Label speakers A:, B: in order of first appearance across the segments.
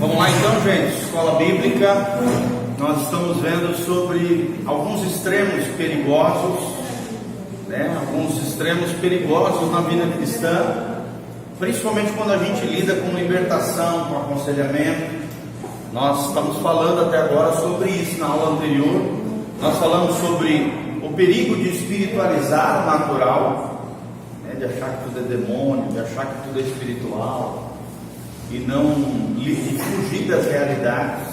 A: Vamos lá então, gente, escola bíblica. Nós estamos vendo sobre alguns extremos perigosos, alguns extremos perigosos na vida cristã, principalmente quando a gente lida com libertação, com aconselhamento. Nós estamos falando até agora sobre isso. Na aula anterior nós falamos sobre o perigo de espiritualizar o natural, de achar que tudo é demônio, de achar que tudo é espiritual e não de fugir das realidades.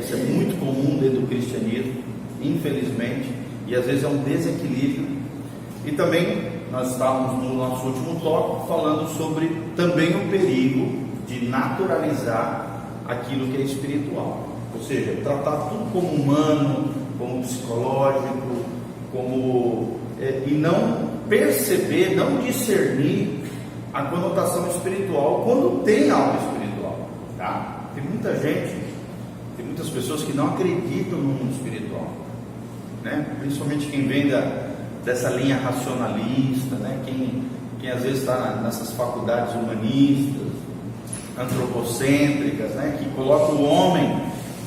A: Isso é muito comum dentro do cristianismo, infelizmente, e às vezes é um desequilíbrio. E também nós estávamos no nosso último tópico falando sobre também o perigo de naturalizar aquilo que é espiritual, ou seja, tratar tudo como humano, como psicológico, e não perceber, não discernir a conotação espiritual quando tem algo espiritual, tá? Tem muita gente, tem muitas pessoas que não acreditam no mundo espiritual, principalmente quem vem dessa linha racionalista, quem às vezes está nessas faculdades humanistas, antropocêntricas, que coloca o homem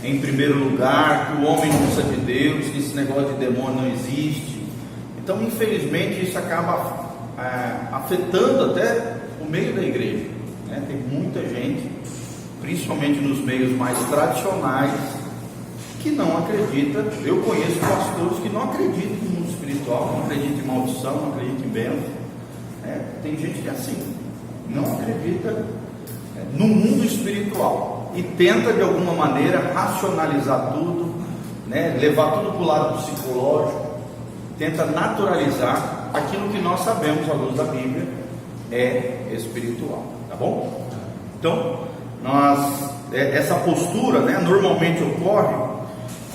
A: em primeiro lugar, que o homem não precisa de Deus, que esse negócio de demônio não existe. Então, infelizmente, isso acaba afetando até o meio da igreja, Tem muita gente, principalmente nos meios mais tradicionais, que não acredita. Eu conheço pastores que não acreditam no mundo espiritual, não acreditam em maldição, não acreditam em bênção. Tem gente que é assim, não acredita no mundo espiritual e tenta de alguma maneira racionalizar tudo, levar tudo para o lado psicológico, tenta naturalizar aquilo que nós sabemos à luz da Bíblia é espiritual, tá bom? Então, essa postura, normalmente ocorre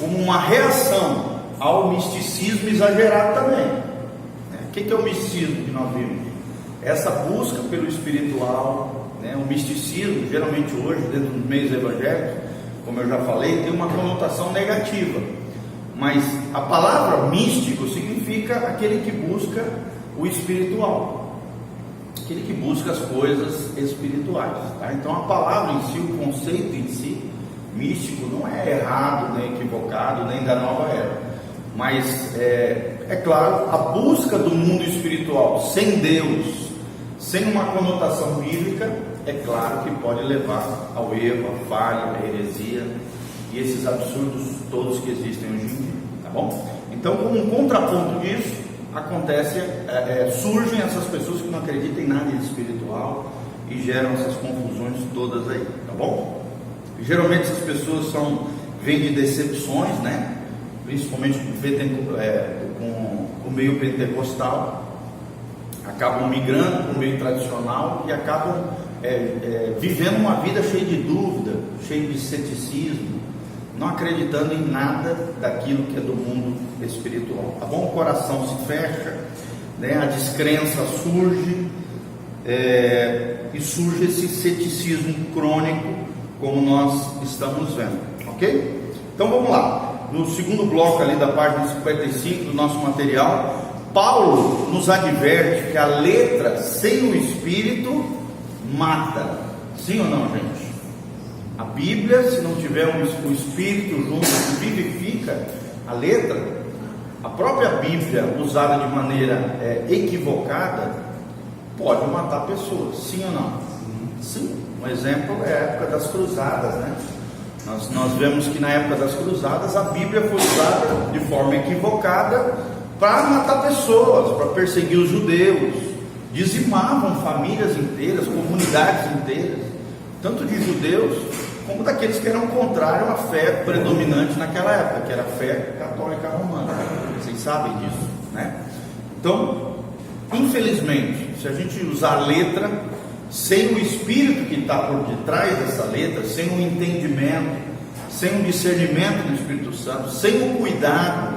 A: como uma reação ao misticismo exagerado também. O que é o misticismo que nós vimos? Essa busca pelo espiritual, o misticismo, geralmente hoje, dentro dos meios evangélicos, como eu já falei, tem uma conotação negativa. Mas a palavra místico significa aquele que busca o espiritual, aquele que busca as coisas espirituais, tá? Então a palavra em si, o conceito em si, místico, não é errado, nem equivocado, nem da nova era. Mas é claro, a busca do mundo espiritual sem Deus, sem uma conotação bíblica, é claro que pode levar ao erro, à falha, à heresia e esses absurdos todos que existem hoje em dia, tá bom? Então, como um contraponto disso, surgem essas pessoas que não acreditam em nada de espiritual e geram essas confusões todas aí, tá bom? E, geralmente essas pessoas vêm de decepções, principalmente com o meio pentecostal, acabam migrando para o meio tradicional e acabam vivendo uma vida cheia de dúvida, cheia de ceticismo, não acreditando em nada daquilo que é do mundo espiritual, tá bom? O coração se fecha, a descrença surge, e surge esse ceticismo crônico, como nós estamos vendo, ok? Então vamos lá, no segundo bloco ali da página 55 do nosso material, Paulo nos adverte que a letra sem o Espírito mata. Sim ou não, gente? A Bíblia, se não tiver o Espírito junto, que vivifica a letra, a própria Bíblia usada de maneira equivocada pode matar pessoas. Sim ou não? Sim. Um exemplo é a época das cruzadas, Nós vemos que na época das cruzadas a Bíblia foi usada de forma equivocada para matar pessoas, para perseguir os judeus, dizimavam famílias inteiras, comunidades inteiras, tanto de judeus como daqueles que eram contrários à fé predominante naquela época, que era a fé católica romana. Vocês sabem disso, Então, infelizmente, se a gente usar a letra sem o Espírito que está por detrás dessa letra, sem o entendimento, sem o discernimento do Espírito Santo, sem o cuidado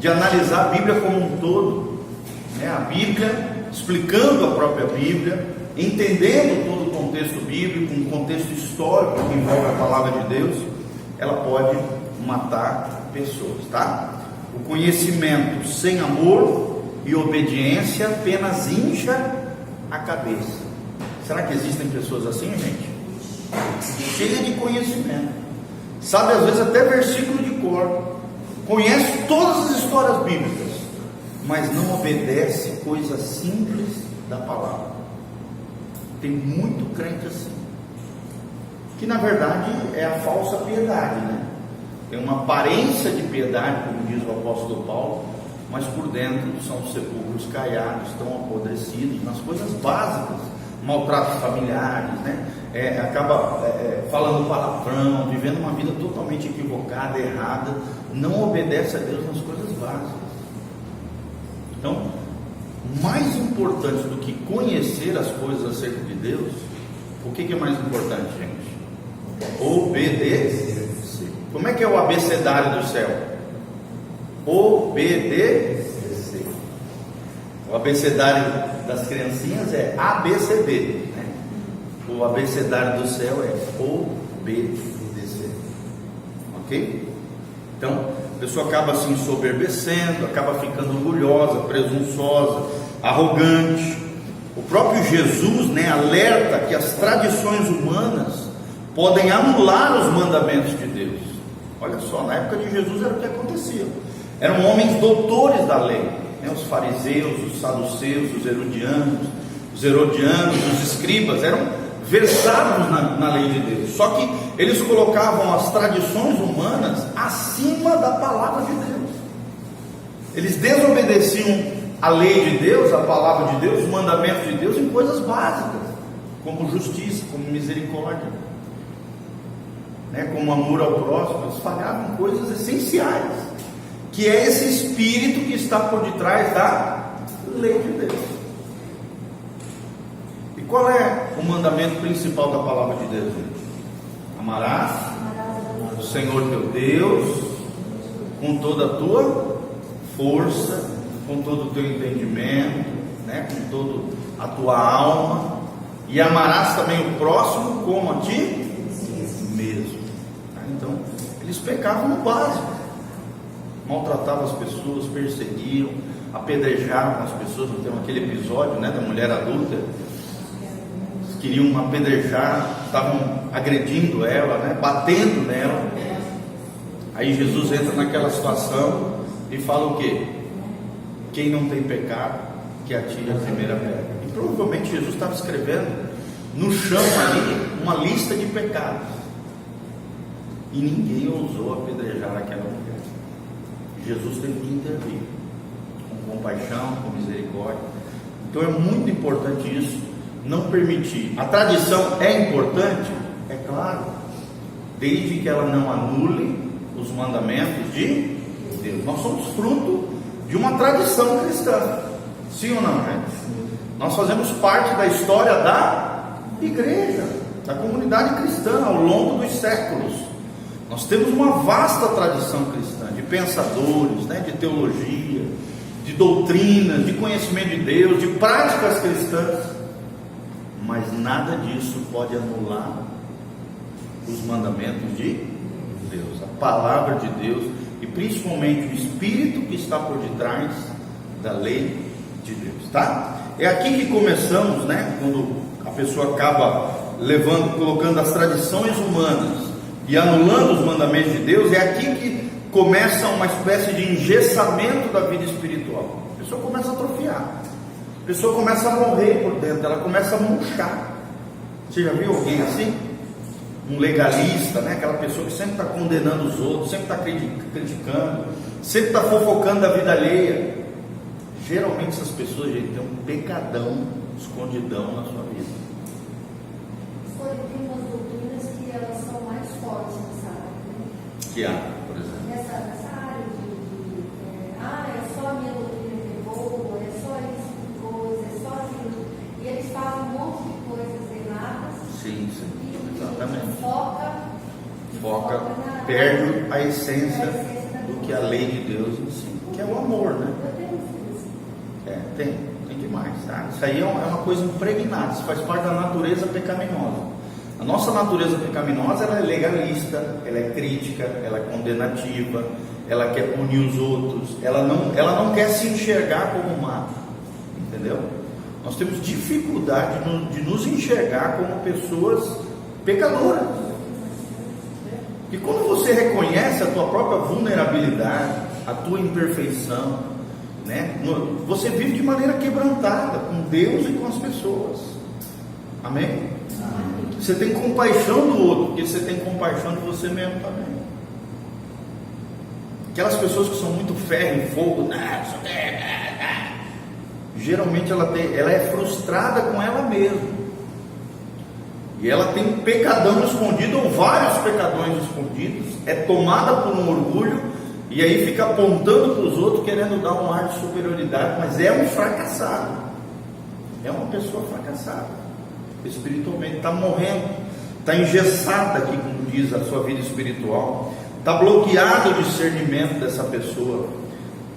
A: de analisar a Bíblia como um todo, a Bíblia, explicando a própria Bíblia, entendendo todo o contexto bíblico, um contexto histórico que envolve a palavra de Deus, ela pode matar pessoas, tá? O conhecimento sem amor e obediência apenas incha a cabeça. Será que existem pessoas assim, gente? cheia de conhecimento, sabe às vezes até versículo de cor, conhece todas as histórias bíblicas, mas não obedece coisas simples da palavra. Tem muito crente assim, que na verdade é a falsa piedade, né? Tem uma aparência de piedade, como diz o apóstolo Paulo, mas por dentro são sepulcros caiados, estão apodrecidos nas coisas básicas, maltratos familiares, né? Acaba falando palavrão, vivendo uma vida totalmente equivocada, errada, não obedece a Deus nas coisas básicas. Então, mais importante do que conhecer as coisas acerca de Deus, o que é mais importante, gente? Obedecer. Como é que é o abecedário do céu? Obedecer. O abecedário das criancinhas é ABCD, né? O abecedário do céu é obedecer. Ok? Então, a pessoa acaba se ensoberbecendo, acaba ficando orgulhosa, presunçosa, arrogante. O próprio Jesus, né, alerta que as tradições humanas podem anular os mandamentos de Deus. Olha só, na época de Jesus era o que acontecia. Eram homens doutores da lei, né? Os fariseus, os saduceus, os herodianos, os escribas, eram versados na lei de Deus. Só que eles colocavam as tradições humanas acima da palavra de Deus. Eles desobedeciam a lei de Deus, a palavra de Deus, os mandamentos de Deus em coisas básicas, como justiça, como misericórdia, né, como amor ao próximo. Eles falhavam em coisas essenciais, que é esse espírito que está por detrás da lei de Deus. E qual é o mandamento principal da palavra de Deus, gente? Amarás o Senhor teu Deus com toda a tua força, com todo o teu entendimento, né, com toda a tua alma, e amarás também o próximo como a ti mesmo. Então, eles pecavam no básico, maltratavam as pessoas, perseguiam, apedrejavam as pessoas. Tem aquele episódio, né, da mulher adulta, eles queriam apedrejar, estavam agredindo ela, né, batendo nela. Aí Jesus entra naquela situação e fala o quê? Quem não tem pecado, que atire a primeira pedra. E provavelmente Jesus estava escrevendo no chão ali uma lista de pecados, e ninguém ousou apedrejar aquela mulher. Jesus teve que intervir com compaixão, com misericórdia. Então é muito importante isso, não permitir. A tradição é importante, é claro, desde que ela não anule os mandamentos de Deus. Nós somos fruto de uma tradição cristã, sim ou não, gente? Nós fazemos parte da história da igreja, da comunidade cristã ao longo dos séculos. Nós temos uma vasta tradição cristã, de pensadores, né, de teologia, de doutrinas, de conhecimento de Deus, de práticas cristãs, mas nada disso pode anular os mandamentos de Deus, a palavra de Deus, e principalmente o Espírito que está por detrás da lei de Deus, tá? É aqui que começamos, né? Quando a pessoa acaba colocando as tradições humanas e anulando os mandamentos de Deus, é aqui que começa uma espécie de engessamento da vida espiritual. A pessoa começa a atrofiar, a pessoa começa a morrer por dentro, ela começa a murchar. Você já viu alguém assim? Um legalista, né? Aquela pessoa que sempre está condenando os outros, sempre está criticando, sempre está fofocando da vida alheia. Geralmente essas pessoas, gente, têm um pecadão escondidão na sua vida.
B: Tem umas doutrinas que elas são mais fortes nessa área, né?
A: Que há, por exemplo?
B: Nessa área é só a minha doutrina que é boa, é só isso que coisa, é só aquilo. E eles fazem um monte de coisas erradas.
A: Sim, exatamente.
B: Foca
A: perde a essência do que a lei de Deus ensina, que é o amor, né?
B: Eu tenho filhos.
A: Tem demais, tá? Isso aí é uma coisa impregnada, isso faz parte da natureza pecaminosa. A nossa natureza pecaminosa, ela é legalista, ela é crítica, ela é condenativa, ela quer punir os outros, ela não quer se enxergar como má, entendeu? Nós temos dificuldade de nos enxergar como pessoas pecadoras. E quando você reconhece a tua própria vulnerabilidade, a tua imperfeição, né? Você vive de maneira quebrantada com Deus e com as pessoas. Amém? Amém. Você tem compaixão do outro, porque você tem compaixão de você mesmo também. Aquelas pessoas que são muito ferro e fogo, geralmente ela é frustrada com ela mesma. E ela tem pecadão escondido, ou vários pecadões escondidos, é tomada por um orgulho, e aí fica apontando para os outros, querendo dar um ar de superioridade, mas é um fracassado, é uma pessoa fracassada, espiritualmente, está morrendo, está engessada aqui, como diz a sua vida espiritual, está bloqueado o discernimento dessa pessoa.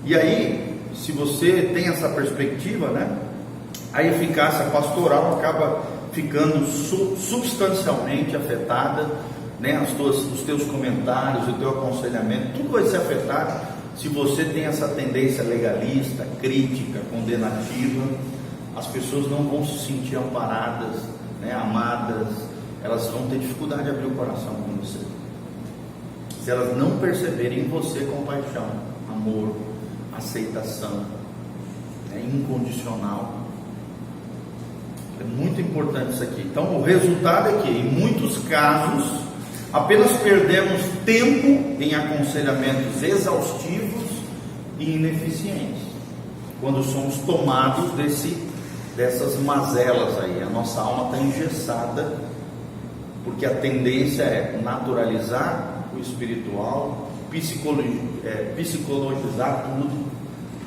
A: E aí, se você tem essa perspectiva, né, a eficácia pastoral acaba ficando substancialmente afetada, né? Os teus comentários, o teu aconselhamento, tudo vai ser afetado se você tem essa tendência legalista, crítica, condenativa. As pessoas não vão se sentir amparadas, né? Amadas, elas vão ter dificuldade de abrir o coração com você. Se elas não perceberem em você compaixão, amor, aceitação, né? Incondicional. É muito importante isso aqui. Então o resultado é que em muitos casos apenas perdemos tempo em aconselhamentos exaustivos e ineficientes, quando somos tomados dessas mazelas aí. A nossa alma está engessada, porque a tendência é naturalizar o espiritual, psicologizar tudo,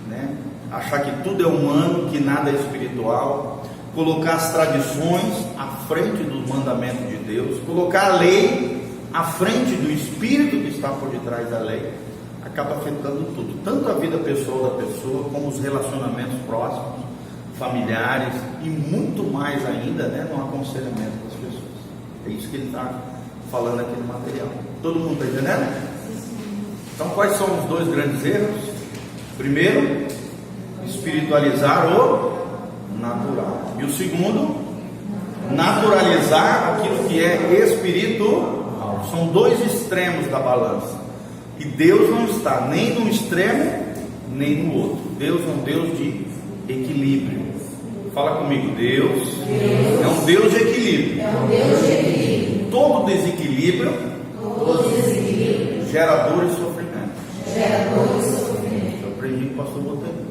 A: né? Achar que tudo é humano, que nada é espiritual, colocar as tradições à frente dos mandamentos de Deus, colocar a lei à frente do espírito que está por detrás da lei, acaba afetando tudo, tanto a vida pessoal da pessoa, como os relacionamentos próximos, familiares, e muito mais ainda, né, no aconselhamento das pessoas. É isso que ele está falando aqui no material. Todo mundo está entendendo? Então, quais são os dois grandes erros? Primeiro, espiritualizar o natural. E o segundo, naturalizar aquilo que é espiritual. São dois extremos da balança. E Deus não está nem num extremo, nem no outro. Deus é um Deus de equilíbrio. Fala comigo, Deus é um Deus de equilíbrio. Todo desequilíbrio gera dor e sofrimento. Eu aprendi com o pastor Botelho.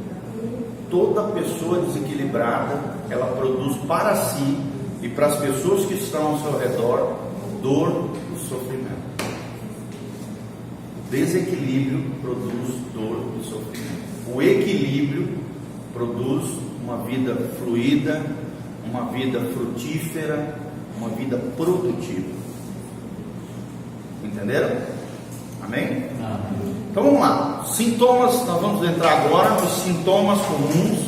A: Toda pessoa desequilibrada, ela produz para si e para as pessoas que estão ao seu redor dor e sofrimento. O desequilíbrio produz dor e sofrimento. O equilíbrio produz uma vida fluida, uma vida frutífera, uma vida produtiva. Entenderam? Amém? Então vamos lá. Sintomas, nós vamos entrar agora nos sintomas comuns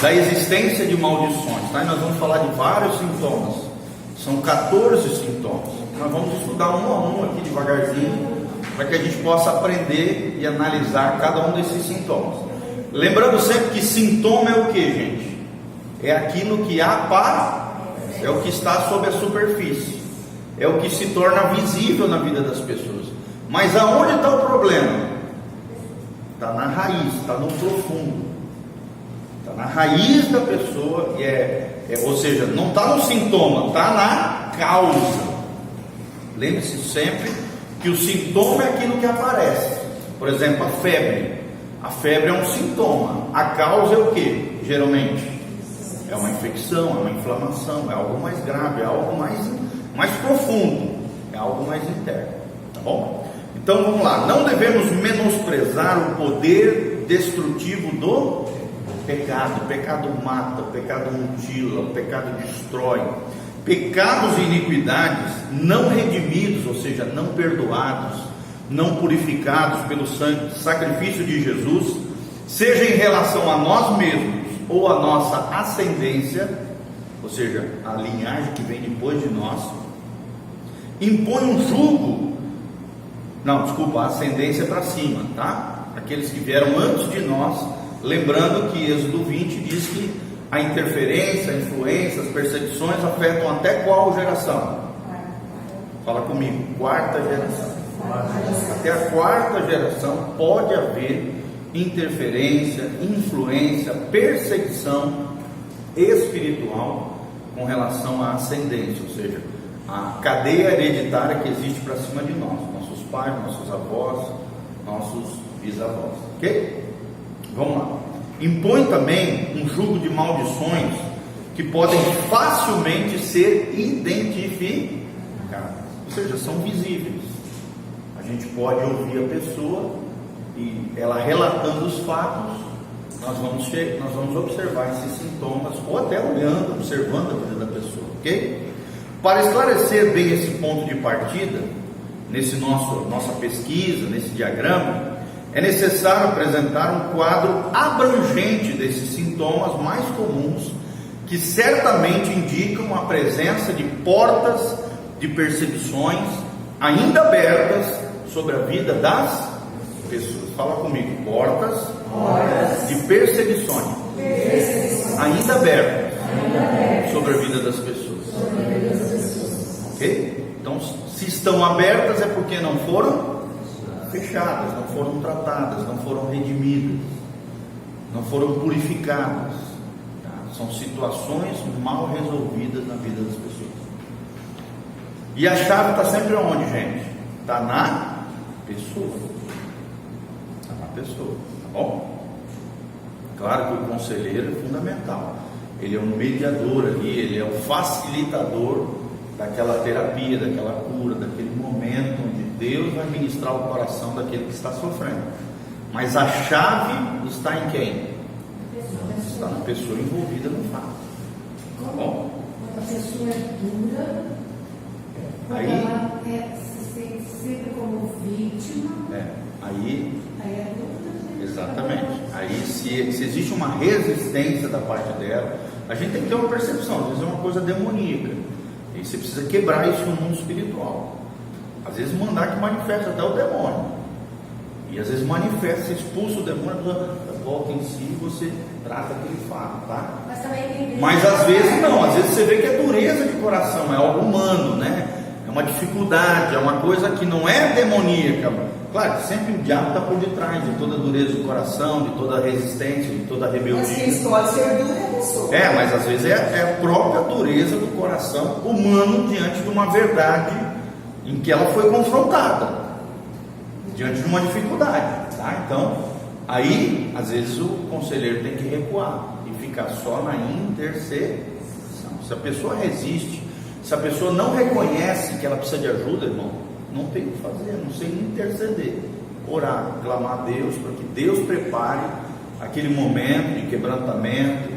A: da existência de maldições, tá? E nós vamos falar de vários sintomas. São 14 sintomas. Nós vamos estudar um a um aqui devagarzinho, para que a gente possa aprender e analisar cada um desses sintomas. Lembrando sempre que sintoma é o que, gente? É aquilo que aparece, é o que está sob a superfície, é o que se torna visível na vida das pessoas. Mas aonde está o problema? Está na raiz, está no profundo, está na raiz da pessoa, ou seja, não está no sintoma, está na causa. Lembre-se sempre que o sintoma é aquilo que aparece. Por exemplo, a febre. A febre é um sintoma. A causa é o que? Geralmente é uma infecção, é uma inflamação, é algo mais grave, é algo mais profundo, é algo mais interno. Tá bom? Então vamos lá. Não devemos menosprezar o poder destrutivo do pecado. O pecado mata, o pecado mutila, o pecado destrói. Pecados e iniquidades não redimidos, ou seja, não perdoados, não purificados pelo sacrifício de Jesus, seja em relação a nós mesmos ou a nossa ascendência, ou seja, a linhagem que vem depois de nós, impõe um jugo. Não, desculpa, a ascendência para cima, tá? Aqueles que vieram antes de nós, lembrando que Êxodo 20 diz que a interferência, a influência, as perseguições afetam até qual geração? Fala comigo, quarta geração. Até a quarta geração pode haver interferência, influência, perseguição espiritual com relação à ascendência, ou seja, a cadeia hereditária que existe para cima de nós, nossos pais, nossos avós, nossos bisavós, ok? Vamos lá. Impõe também um jugo de maldições que podem facilmente ser identificadas, ou seja, são visíveis. A gente pode ouvir a pessoa e ela relatando os fatos, nós vamos observar esses sintomas, ou até olhando, observando a vida da pessoa, ok? Para esclarecer bem esse ponto de partida, nesse nossa pesquisa, nesse diagrama, é necessário apresentar um quadro abrangente desses sintomas mais comuns, que certamente indicam a presença de portas de percepções ainda abertas sobre a vida das pessoas. Fala comigo, portas de perseguições ainda abertas sobre a vida das pessoas. Ok? Então, se estão abertas é porque não foram fechadas, não foram tratadas, não foram redimidas, não foram purificadas. Tá? São situações mal resolvidas na vida das pessoas. E a chave está sempre onde, gente? Está na pessoa. Está na pessoa, tá bom? Claro que o conselheiro é fundamental. Ele é um mediador ali, ele é um facilitador daquela terapia, daquela cura, daquele momento onde Deus vai ministrar o coração daquele que está sofrendo. Mas a chave está em quem? Está na pessoa envolvida no fato. Tá bom?
B: Quando a pessoa é dura,
A: aí
B: ela se sente sempre como vítima.
A: Aí
B: É dura.
A: exatamente. Aí se existe uma resistência da parte dela, a gente tem que ter uma percepção. Às vezes é uma coisa demoníaca. E você precisa quebrar isso no mundo espiritual. Às vezes mandar que manifesta até o demônio. E às vezes manifesta, você expulsa o demônio, volta em si e você trata aquele fato, tá? Mas às vezes não, às vezes você vê que é dureza de coração, é algo humano, né? É uma dificuldade, é uma coisa que não é demoníaca. Claro que sempre o diabo está por detrás de toda a dureza do coração, de toda a resistência, de toda a rebeldia.
C: Mas quem escolhe ser duro é a pessoa.
A: Mas às vezes é a própria dureza do coração humano diante de uma verdade em que ela foi confrontada, diante de uma dificuldade, tá? Então, aí, às vezes o conselheiro tem que recuar e ficar só na intercessão. Se a pessoa resiste, se a pessoa não reconhece que ela precisa de ajuda, irmão, não tem o que fazer, não sei interceder, orar, clamar a Deus para que Deus prepare aquele momento de quebrantamento,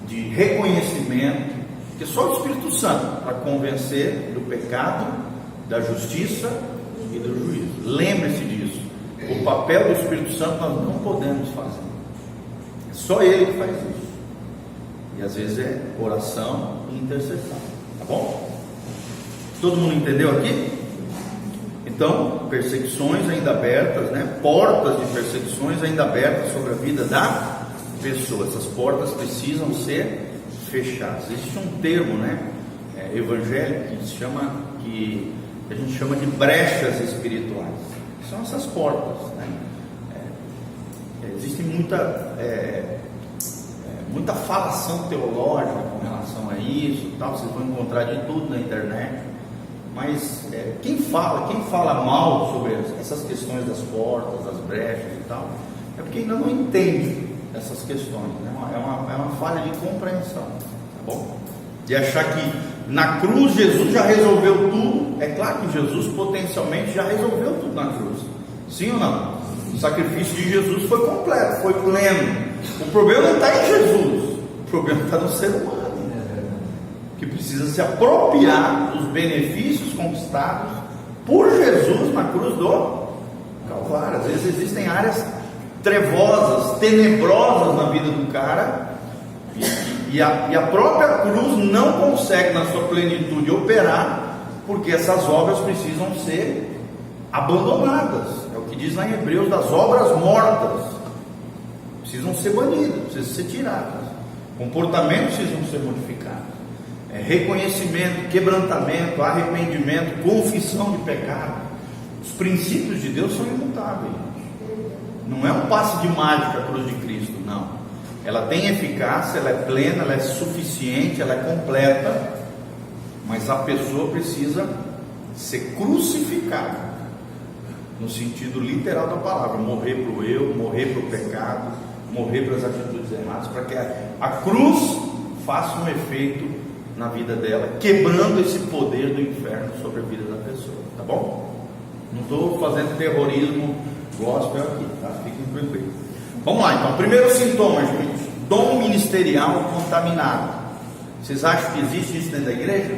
A: de reconhecimento, que só o Espírito Santo para convencer do pecado, da justiça e do juízo. Lembre-se disso. O papel do Espírito Santo nós não podemos fazer. É só Ele que faz isso. E às vezes é oração e intercessão. Tá bom? Todo mundo entendeu aqui? Então, perseguições ainda abertas, né? Portas de perseguições ainda abertas sobre a vida da pessoa. Essas portas precisam ser fechadas. Existe um termo, né? Evangélico que a gente chama de brechas espirituais. São essas portas, né? Existe muita falação teológica com relação a isso e tal. Vocês vão encontrar de tudo na internet. Mas quem fala mal sobre essas questões das portas, das brechas e tal, é porque ainda não entende essas questões, né? É uma falha de compreensão, tá bom? De achar que na cruz Jesus já resolveu tudo. É claro que Jesus potencialmente já resolveu tudo na cruz, sim ou não? O sacrifício de Jesus foi completo, foi pleno. O problema não está em Jesus, o problema está no ser humano, que precisa se apropriar dos benefícios conquistados por Jesus na cruz do Calvário. Às vezes existem áreas trevosas, tenebrosas na vida do cara, e a própria cruz não consegue na sua plenitude operar, porque essas obras precisam ser abandonadas. É o que diz lá em Hebreus, das obras mortas precisam ser banidas, precisam ser tiradas, comportamentos precisam ser modificados. Reconhecimento, quebrantamento, arrependimento, confissão de pecado, Os princípios de Deus são imutáveis. Não é um passe de mágica a cruz de Cristo, não. Ela tem eficácia, ela é plena, ela é suficiente, ela é completa, mas a pessoa precisa ser crucificada, no sentido literal da palavra, morrer para o eu, morrer para o pecado, morrer para as atitudes erradas, para que a cruz faça um efeito na vida dela, quebrando esse poder do inferno sobre a vida da pessoa, tá bom? Não estou fazendo terrorismo gospel aqui, tá? Fiquem tranquilos. Vamos lá, então, primeiro sintoma, gente: dom ministerial contaminado. Vocês acham que existe isso dentro da igreja?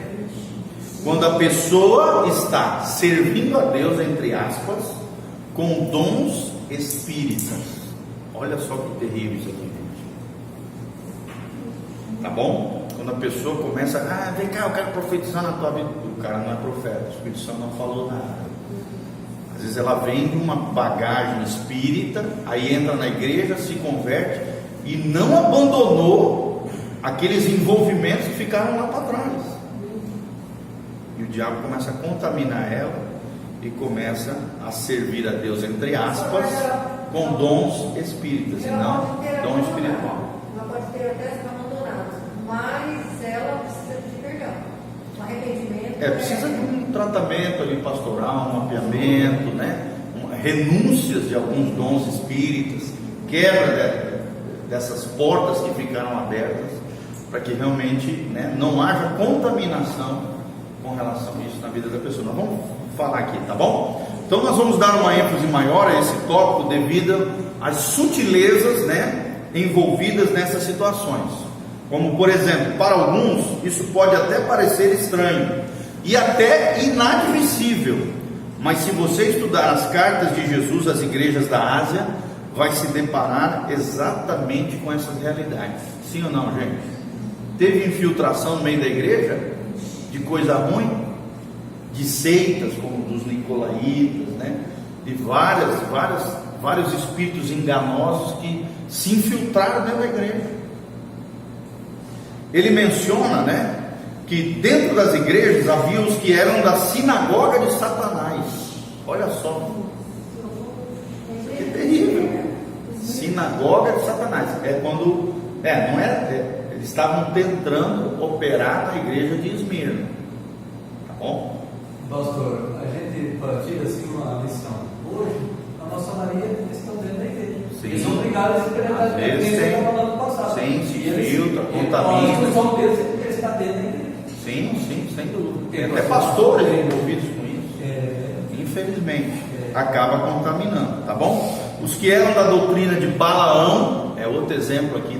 A: Quando a pessoa está servindo a Deus, entre aspas, com dons espíritas. Olha só que terrível isso aqui, gente. Tá bom? Quando a pessoa começa, vem cá, eu quero profetizar na tua vida. O cara não é profeta, o Espírito Santo não falou nada. Às vezes ela vem de uma bagagem espírita, aí entra na igreja, se converte e não abandonou aqueles envolvimentos que ficaram lá para trás. E o diabo começa a contaminar ela e começa a servir a Deus, entre aspas, com dons espíritas, e não dom espiritual.
B: Ela pode ter até sido abandonada, mas ela precisa de perdão, um arrependimento.
A: Precisa de um tratamento ali pastoral, um mapeamento, né? Renúncias de alguns dons espíritas, quebra dessas portas que ficaram abertas, para que realmente, né, não haja contaminação com relação a isso na vida da pessoa. Nós vamos falar aqui, tá bom? Então nós vamos dar uma ênfase maior a esse tópico devido às sutilezas, né, envolvidas nessas situações. Como, por exemplo, para alguns isso pode até parecer estranho e até inadmissível, mas se você estudar as cartas de Jesus às igrejas da Ásia, vai se deparar exatamente com essas realidades. Sim ou não, gente? Teve infiltração no meio da igreja de coisa ruim, de seitas como dos nicolaítas, né? De vários espíritos enganosos que se infiltraram dentro da igreja. Ele menciona, né, que dentro das igrejas havia os que eram da sinagoga de Satanás. Olha só, que terrível. Sinagoga de Satanás. Eles estavam tentando operar na igreja de Esmirna. Tá bom?
D: Pastor, a gente partilha assim uma lição. Hoje, a nossa Maria, eles estão dentro da igreja.
A: Sim.
D: Eles são obrigados a se preparar
A: Às vezes tem, se filtra, contamina.
D: A função deles é porque eles estão dentro da igreja.
A: Sim, sem dúvida. Tem até pastores envolvidos com isso. Infelizmente, acaba contaminando, tá bom? Os que eram da doutrina de Balaão, é outro exemplo aqui, tá?